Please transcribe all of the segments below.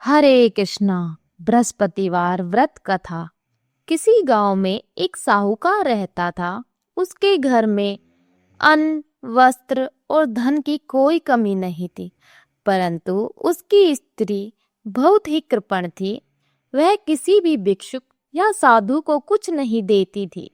हरे कृष्णा। बृहस्पतिवार व्रत कथा। किसी गांव में एक साहूकार रहता था। उसके घर में अन्न, वस्त्र और धन की कोई कमी नहीं थी, परंतु उसकी स्त्री बहुत ही कृपण थी। वह किसी भी भिक्षुक या साधु को कुछ नहीं देती थी।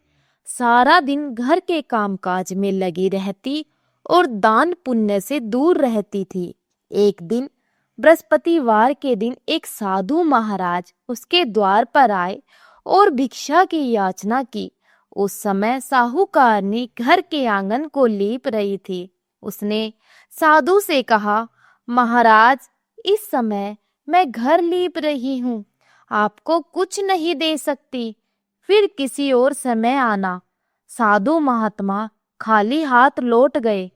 सारा दिन घर के कामकाज में लगी रहती और दान पुण्य से दूर रहती थी। एक दिन बृहस्पतिवार के दिन एक साधु महाराज उसके द्वार पर आए और भिक्षा की याचना की। उस समय साहूकारनी घर के आंगन को लीप रही थी। उसने साधु से कहा, महाराज, इस समय मैं घर लीप रही हूँ, आपको कुछ नहीं दे सकती, फिर किसी और समय आना। साधु महात्मा खाली हाथ लौट गए।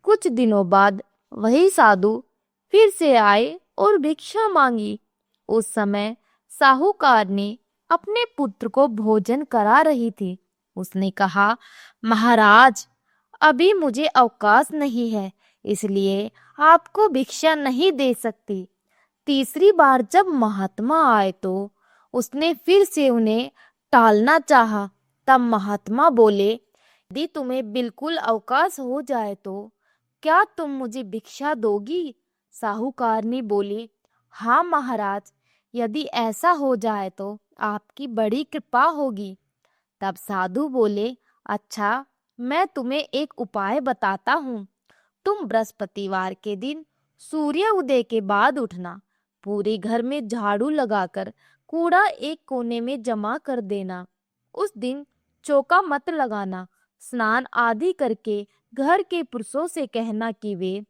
कुछ दिनों बाद वही साधु फिर से आए और भिक्षा मांगी। उस समय साहूकार ने अपने पुत्र को भोजन करा रही थी। उसने कहा, महाराज, अभी मुझे अवकाश नहीं है, इसलिए आपको भिक्षा नहीं दे सकती। तीसरी बार जब महात्मा आए तो उसने फिर से उन्हें टालना चाहा। तब महात्मा बोले, यदि तुम्हें बिल्कुल अवकाश हो जाए तो क्या तुम मुझे भिक्षा दोगी? साहूकारनी बोली, हाँ महाराज, यदि ऐसा हो जाए तो आपकी बड़ी कृपा होगी। तब साधु बोले, अच्छा, मैं तुम्हें एक उपाय बताता हूँ। तुम बृहस्पतिवार के दिन सूर्य उदय के बाद उठना, पूरे घर में झाड़ू लगाकर कूड़ा एक कोने में जमा कर देना। उस दिन चौका मत लगाना। स्नान आदि करके घर के पुरुषों से कहना कि वे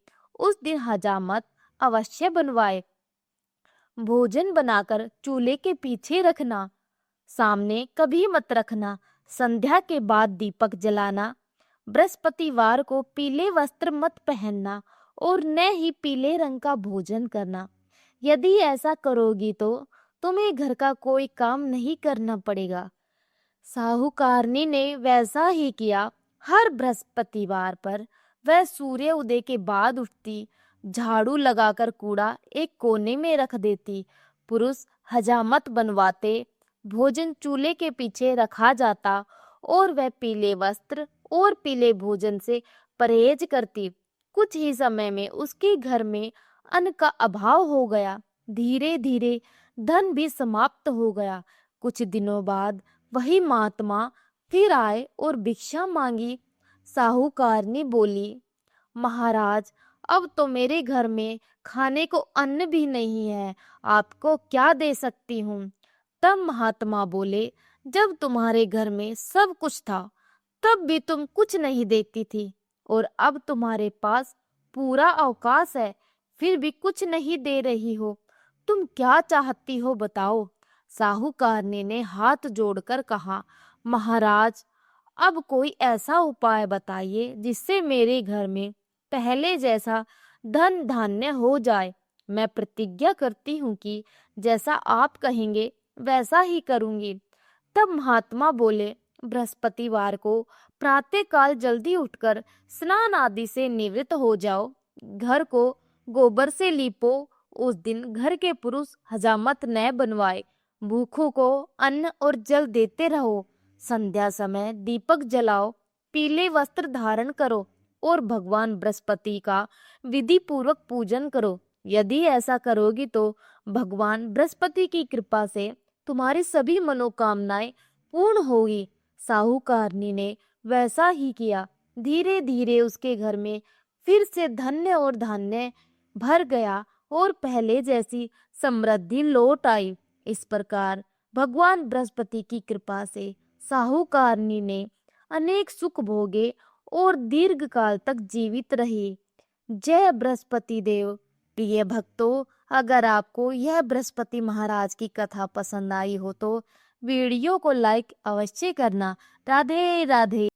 उस दिन हजामत अवश्य बनवाए। भोजन बनाकर चूल्हे के पीछे रखना, सामने कभी मत रखना। संध्या के बाद दीपक जलाना। बृहस्पतिवार को पीले वस्त्र मत पहनना और न ही पीले रंग का भोजन करना। यदि ऐसा करोगी तो तुम्हें घर का कोई काम नहीं करना पड़ेगा। साहूकारनी ने वैसा ही किया। हर बृहस्पतिवार पर वह सूर्य उदय के बाद उठती, झाड़ू लगाकर कूड़ा एक कोने में रख देती, पुरुष हजामत बनवाते, भोजन चूल्हे के पीछे रखा जाता और वह पीले वस्त्र और पीले भोजन से परहेज करती। कुछ ही समय में उसके घर में अन्न का अभाव हो गया। धीरे धीरे धन भी समाप्त हो गया। कुछ दिनों बाद वही महात्मा फिर आए और भिक्षा मांगी। साहूकारनी बोली, महाराज, अब तो मेरे घर में खाने को अन्न भी नहीं है, आपको क्या दे सकती हूँ? तब महात्मा बोले, जब तुम्हारे घर में सब कुछ था तब भी तुम कुछ नहीं देती थी, और अब तुम्हारे पास पूरा अवकाश है, फिर भी कुछ नहीं दे रही हो। तुम क्या चाहती हो, बताओ? साहूकारनी ने हाथ जोड़कर कहा, महाराज, अब कोई ऐसा उपाय बताइए जिससे मेरे घर में पहले जैसा धन धान्य हो जाए। मैं प्रतिज्ञा करती हूँ कि जैसा आप कहेंगे वैसा ही करूँगी। तब महात्मा बोले, बृहस्पतिवार को प्रातःकाल जल्दी उठकर स्नान आदि से निवृत्त हो जाओ। घर को गोबर से लीपो। उस दिन घर के पुरुष हजामत न बनवाए। भूखों को अन्न और जल देते रहो। संध्या समय दीपक जलाओ, पीले वस्त्र धारण करो और भगवान बृहस्पति का विधि पूर्वक पूजन करो। यदि ऐसा करोगी तो भगवान बृहस्पति की कृपा से तुम्हारी सभी मनोकामनाएं पूर्ण होगी। साहूकारनी ने वैसा ही किया। धीरे धीरे उसके घर में फिर से धन्य और धान्य भर गया और पहले जैसी समृद्धि लौट आई। इस प्रकार भगवान बृहस्पति की कृपा से साहूकारनी ने अनेक सुख भोगे और दीर्घ काल तक जीवित रही। जय बृहस्पति देव। प्रिय भक्तों, अगर आपको यह बृहस्पति महाराज की कथा पसंद आई हो तो वीडियो को लाइक अवश्य करना। राधे राधे।